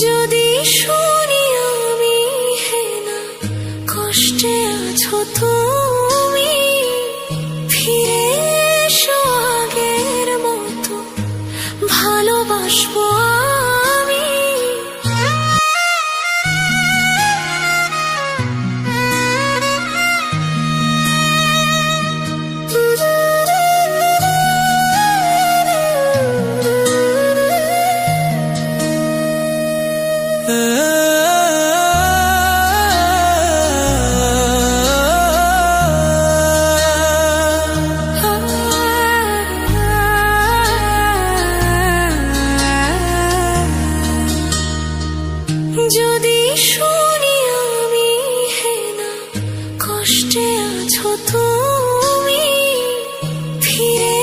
যদি শুনি আমি হেনা কষ্টে আছো তুমি, ফিরে এসো আগের মতো ভালোবাসবো আমি। যদি শুনি আমি হেনা কষ্টে আছো তুমি, ফিরে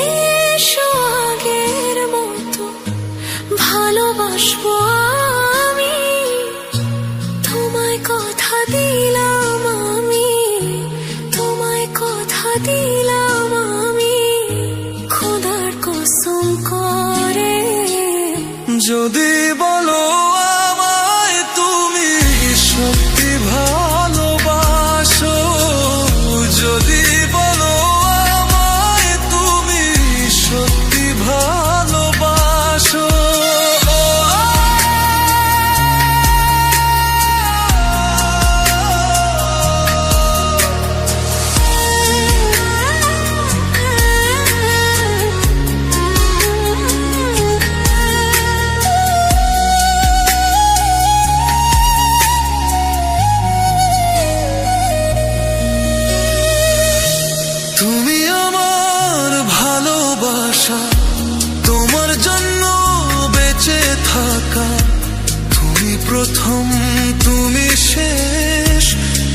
এসো আগের মতো ভালোবাসবো আমি। তোমায় কথা দিলাম আমি, তোমায় কথা দিলাম আমি, খোদার কসম করে। যদি বলো আমায় তুমি সত্যি ভালোবাসো, যদি বলো আমায় তুমি সত্যি ভালোবাসো, তুমি আমার ভালোবাসা, তোমার জন্য বেঁচে থাকা, তুমি প্রথম তুমি শেষ,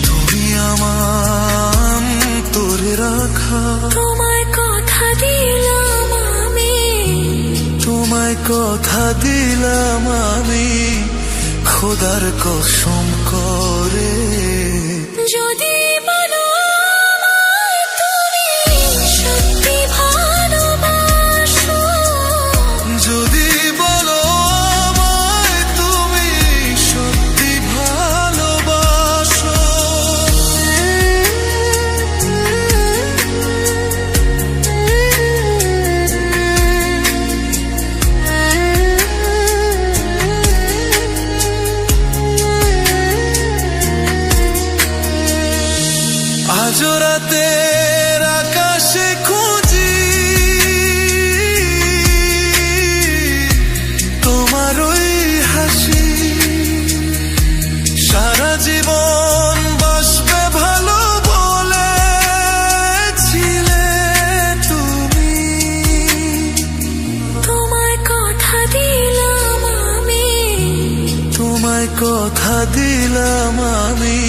তুমি আমার তোরে রাখা। তোমায় কথা দিলাম আমি, তোমায় কথা দিলাম আমি, খোদার কসম করে। যদি বলো আমায় তুমি সত্যি ভালোবাসো, যদি বলো আমায় তুমি সত্যি ভালোবাসো, আজ রাতের আকাশে খুঁজি তোমার ওই হাসি, সারা জীবন বাসবে ভালো বলেছিলে তুমি। তোমায় কথা দিলাম আমি, তোমায় কথা দিলাম আমি,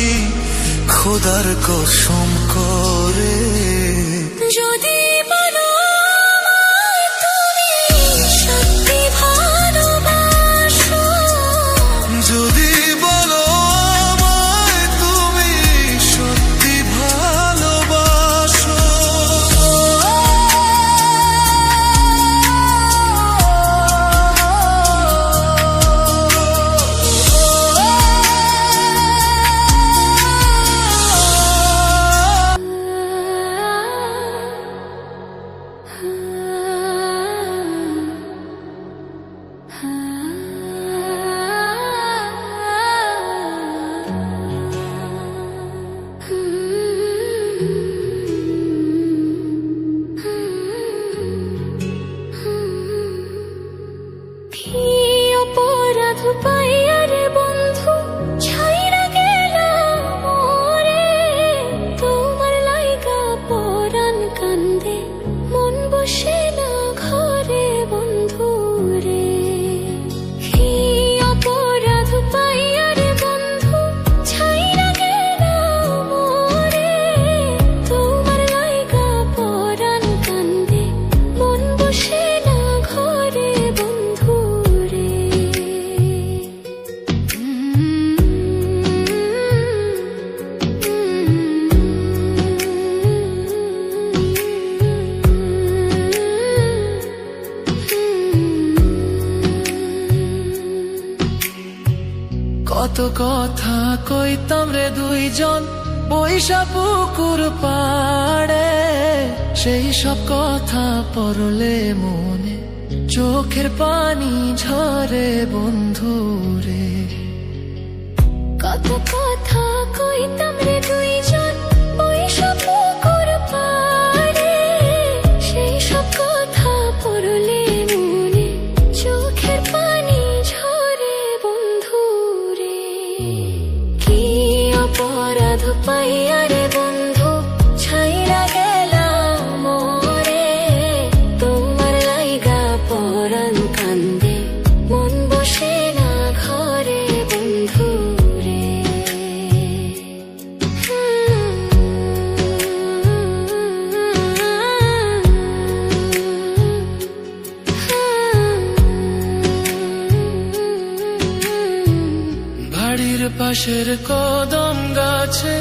খোদার কসম করে। যদি বলো আমায় তুমি সত্যি ভালোবাসো, যদি বলো আমায় তুমি সত্যি ভালোবাসো, কত কথা কইতাম রে দুইজন বৈশা পুকুর পাড়ে, সেই সব কথা পড়লে মনে চোখের পানি ঝরে বন্ধু রে। কত কথা কইতাম রে দুইজন বৈশা পুকুর পাড়ে, সেই সব কথা পড়লে মনে চোখের পানি ঝরে বন্ধু রে। কি অপরাধ পাইয়া রে বন্ধু ছাইরা গেলাম মোরে, তোমার লাইগা পরাণ কান্দে মন বসে না ঘরে বন্ধু রে। বাড়ির পাশের কদম গাছে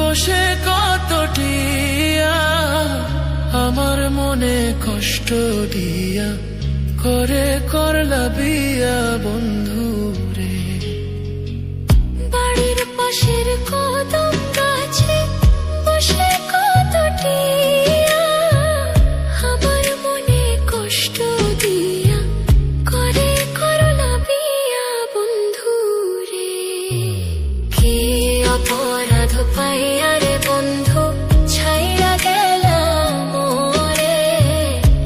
বসে কত টিয়া, আমার মনে কষ্ট দিয়া করে করলা বিয়া বন্ধু রে। বাড়ির পাশের কদম গাছে বসে কত টিয়া, আমার মনে কষ্ট দিয়া করে করলা বিয়া বন্ধু রে। কি অপরাধ পাইয়া রে বন্ধু ছাইরা গেলাম মোরে,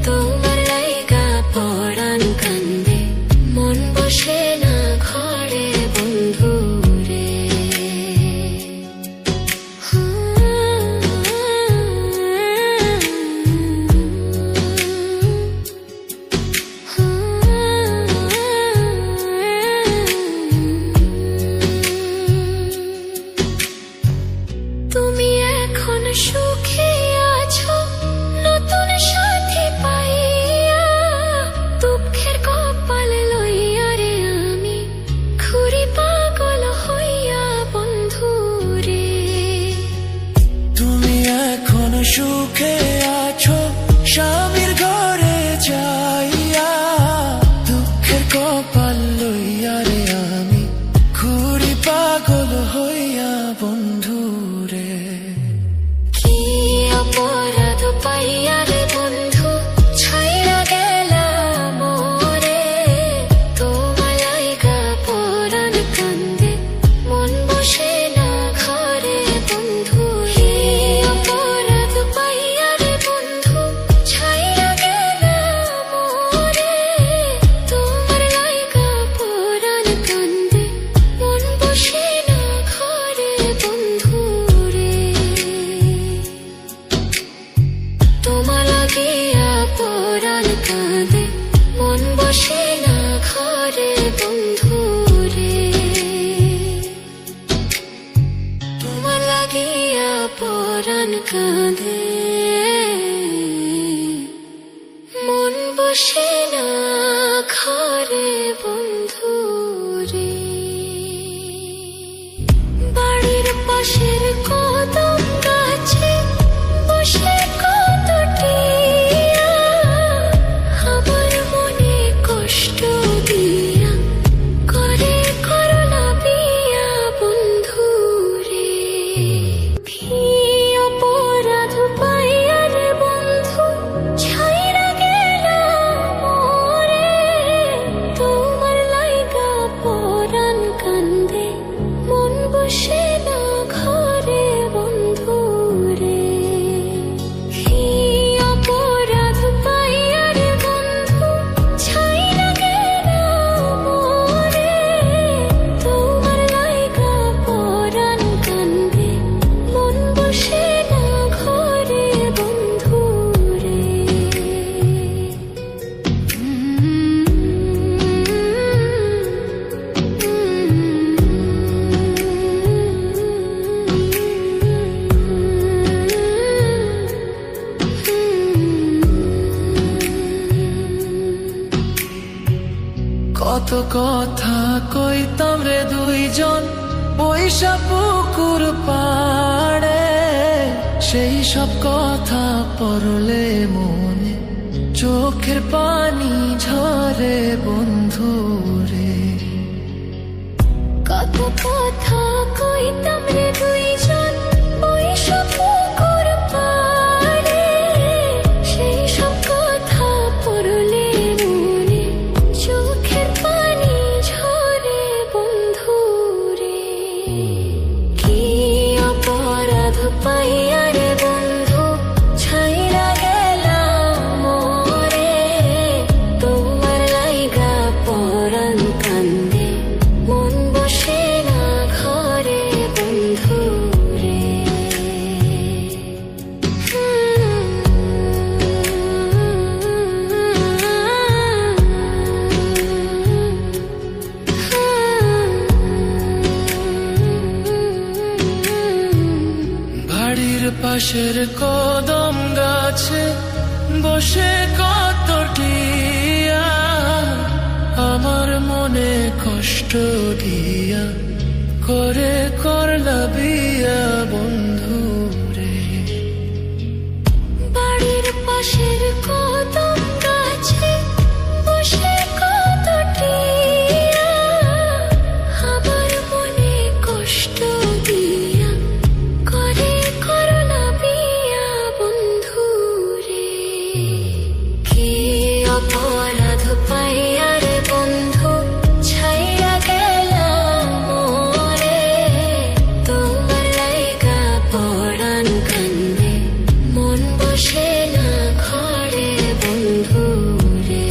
তোমার লাইগা পরাণ কান্দে মন বসে না ঘরে বন্ধু রে। তুমি এখন সুখে আছো নতুন সাথী পাইয়া, দুঃখের কপাল লইয়া রে আমি ঘুরি পাগল হইয়া বন্ধু রে। তুমি এখন সুখে আছো স্বামীর ঘরে যাইয়া, দুঃখের কপাল লইয়া রে আমি ঘুরি পাগল হইয়া বন্ধু রে। কি অপরাধ পাইয়া রে বন্ধু ছাইরা গেলাম মোরে, তোমার লাইগা পরাণ কান্দে মন বসে না ঘরে বন্ধু। কি অপরাধ পাইয়া রে বন্ধু ছাইরা গেলাম মোরে, তোমার লাইগা পরাণ কান্দে মন বসে না ঘরে বন্ধু রে। তোমার লাগিয়া পরাণ কাঁদে মন বসে না ঘরে বন্ধু রে। তোমার লাগিয়া পরাণ কাঁদে মন বসে না ঘরে বন্ধু রে। বাড়ির পাশের কদম গাছে বসে কত টিয়া, আমার মনে কষ্ট দিয়া করে করলা বিয়া বন্ধু রে। কি অপরাধ পাইয়া রে বন্ধু ছাইরা গেলাম মোরে, তোমার লাইগা পরাণ কান্দে মন বসে না ঘরে বন্ধু রে। কি অপরাধ পাইয়া রে বন্ধু ছাইরা গেলাম মোরে, তোমার লাইগা পরাণ কান্দে মন বসে না ঘরে বন্ধু রে। কত কথা কইতাম রে দুইজন বৈশা পুকুর পাড়ে, সেই সব কথা পড়লে মনে চোখের পানি ঝরে বন্ধু রে। কত কথা কইতাম রে দুইজন বৈশা পুকুর পাড়ে, সেই সব কথা পড়লে মনে চোখের পানি ঝরে বন্ধু রে। কি অপরাধ পাইয়া রে বন্ধু ছাইরা গেলাম মোরে, তোমার লাইগা পরাণ কান্দে মন বসে না ঘরে বন্ধু রে। বাড়ির পাশের কদম গাছে বসে কত টিয়া, আমার মনে কষ্ট দিয়া করে করলা বিয়া বন্ধু রে। বাড়ির পাশের কদম গাছে বসে কত টিয়া, আমার মনে কষ্ট দিয়া করে করলা বিয়া বন্ধু রে। কি অপরাধ পাইয়া রে বন্ধু ছাইয়া গেলাম মোরে, তোমার লাইগা পরাণ কান্দে মন বসে না ঘরে বন্ধু রে।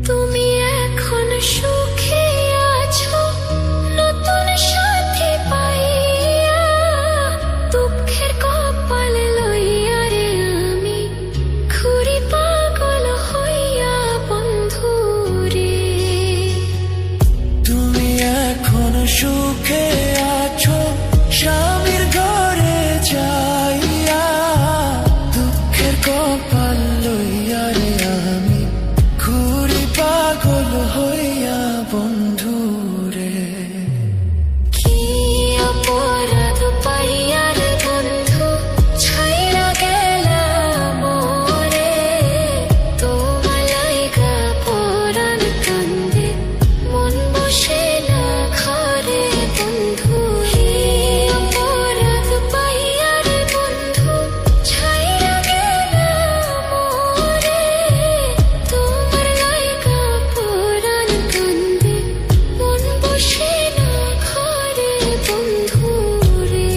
তুমি এখন সুখে আছো নতুন সাথী পাইয়া, দুঃখের কপাল লইয়া রে আমি ঘুরি পাগল হইয়া বন্ধু রে। তুমি এখন সুখে আছো স্বামীর ঘরে যাইয়া, দুঃখের কপাল লইয়া রে আমি ঘুরি পাগল হইয়া বন্ধু রে। কি অপরাধ পাইয়া রে বন্ধু ছাইরা গেলাম মোরে, তোমার লাইগা পরাণ কান্দে মন বসে না ঘরে বন্ধু। কি অপরাধ পাইয়া রে বন্ধু ছাইরা গেলাম মোরে, তোমার লাইগা পরাণ কান্দে মন বসে না ঘরে বন্ধু রে।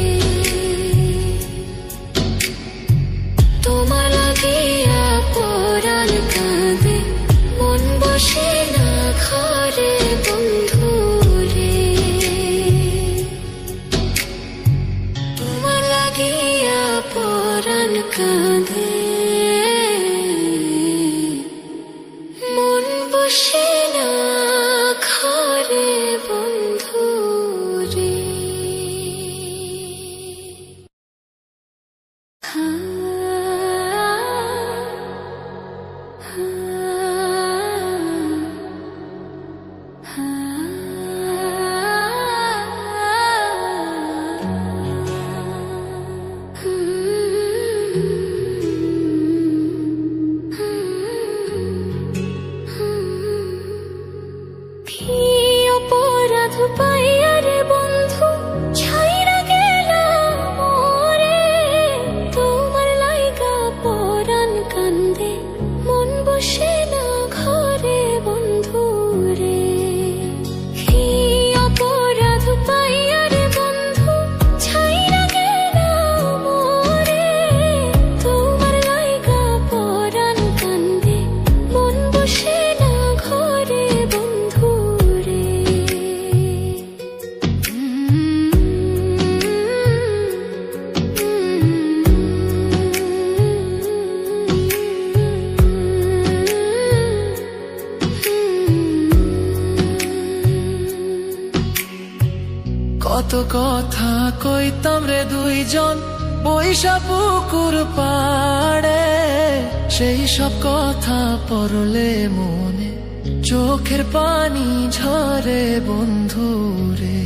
তোমার লাগিয়া পরাণ কাঁদে মন বসে না ঘরে বন্ধু রে। তোমার লাগিয়া পরাণ কাঁদে মন বসে না ঘরে বন্ধু রে। কি অপরাধ পাইয়া রে বন্ধু ছাইরা গেলাম মোরে, তোমার লাইগা পরাণ কান্দে মন বসে না ঘরে বন্ধু রে। কি অপরাধ পাইয়া রে বন্ধু ছাইরা গেলাম মোরে, তোমার লাইগা পরাণ কান্দে মন বসে না ঘরে বন্ধু রে। কত কথা কইতাম রে দুইজন বৈশা পুকুর পাড়ে, সেই সব কথা পড়লে মনে চোখের পানি ঝরে বন্ধু রে।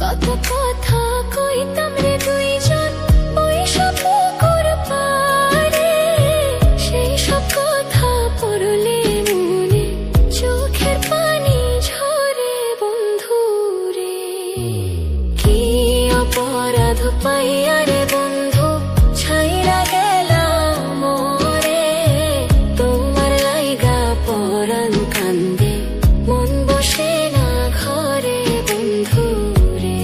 কত কথা কইতাম রে দুইজন ওই সব পুকুর পাড়ে, সেই সব কথা পড়লে মনে চোখের পানি ঝরে বন্ধু রে। কি অপরাধ পাইয়া রে বন্ধু ছাইরা গেলাম মোরে, তোমার লাইগা পরাণ কান্দে মন বসে না ঘরে বন্ধু রে।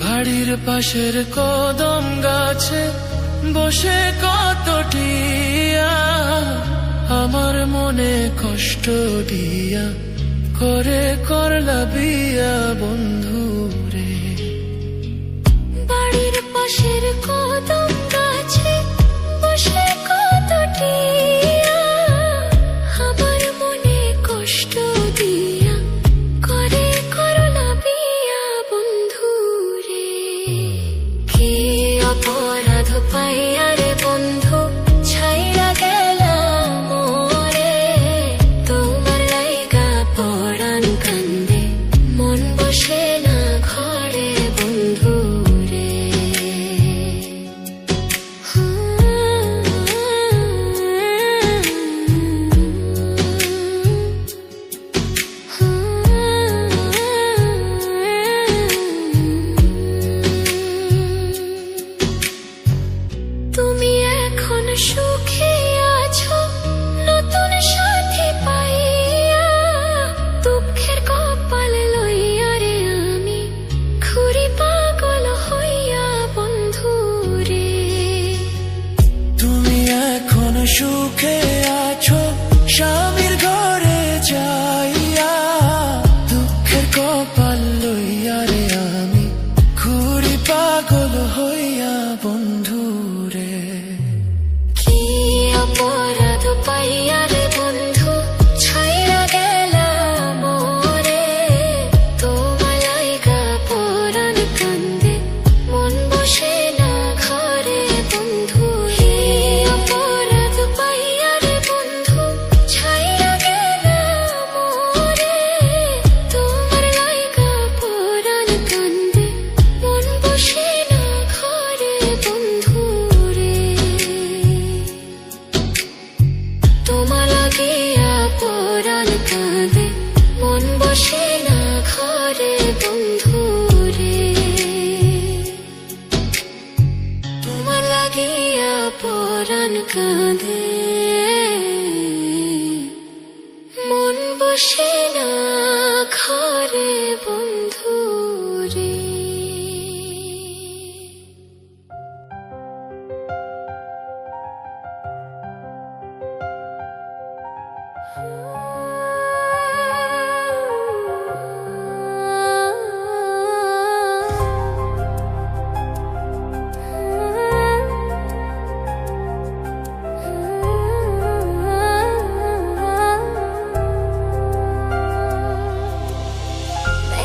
বাড়ির পাশের কদম গাছে বসে কত টিয়া, আমার মনে কষ্ট দিয়া করে করলা বিয়া বন্ধু রে। বাড়ির পাশের কদম গাছে বসে কত টিয়া, আমার মনে কষ্ট দিয়া করে করলা বিয়া বন্ধু রে। কি অপরাধ পাইয়া রে বন্ধু ছাইরা গেলাম মোরে, তোমার লাইগা পরাণ কান্দে মন বসে না ঘরে বন্ধু রে। তুমি এখন সুখে আছো নতুন সাথী পাইয়া, দুঃখের কপাল লইয়া রে আমি ঘুরি পাগল হইয়া বন্ধু রে। তুমি এখন সুখে আছো স্বামীর ঘরে যাইয়া, দুঃখের কপাল লইয়া রে আমি ঘুরি পাগল হইয়া বন্ধু রে। কি অপরাধ পাইয়া রে বন্ধু ছাইরা গেলাম মোরে, তোমার লাইগা পরাণ কান্দে মন বসে না ঘরে বন্ধু রে। অপরাধ পাইয়া রে বন্ধু ছাইরা গেলাম মোরে, তোমার লাইগা পরাণ কান্দে মন বসে না ঘরে বন্ধু রে। তোমার লাগিয়া পরাণ কাঁদে মন বসে না ঘরে বন্ধু রে। তোমার লাগিয়া পরাণ কাঁদে মন বসে না ঘরে বন্ধু রে।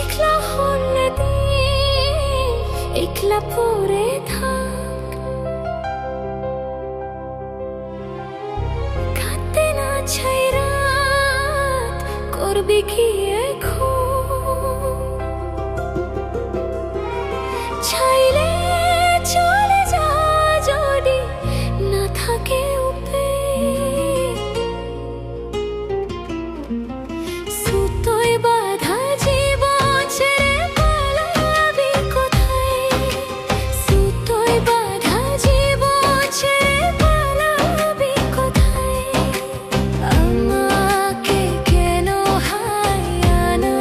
একলা হলে দিন একলা পড়ে থাক, কাঁদতে না ছাইরা করবি কি এখন, চাইলে চলে যা যদি না থাকে সুতোয় বাঁধা জীবন ছেড়ে পালাবি কোথায়, সুতোয় বাঁধা জীবন ছেড়ে পালাবি কোথায়। আমাকে কেন হারানো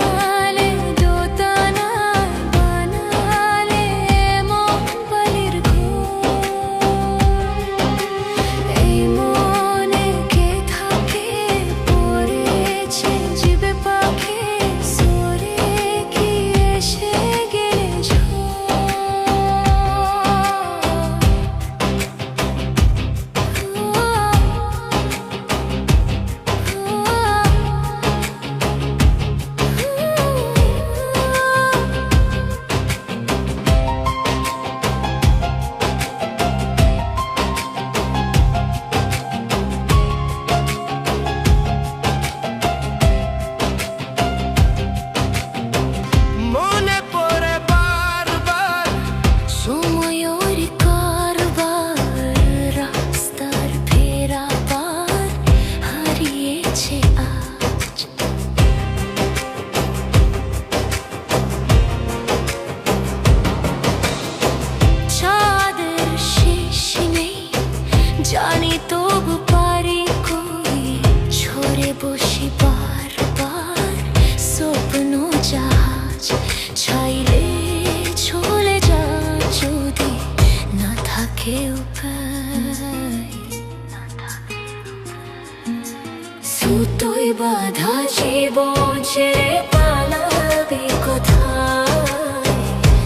ছেড়ে পালাবি কোথায়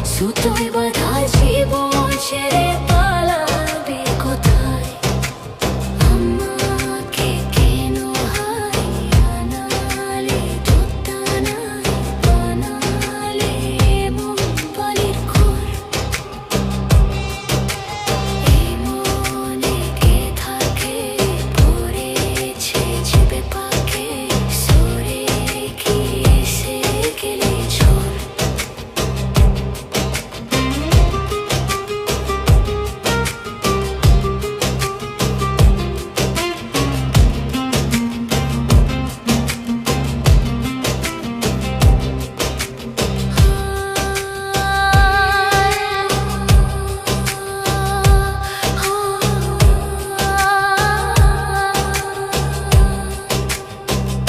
সুতোয় বাঁধা জীবন ছেড়ে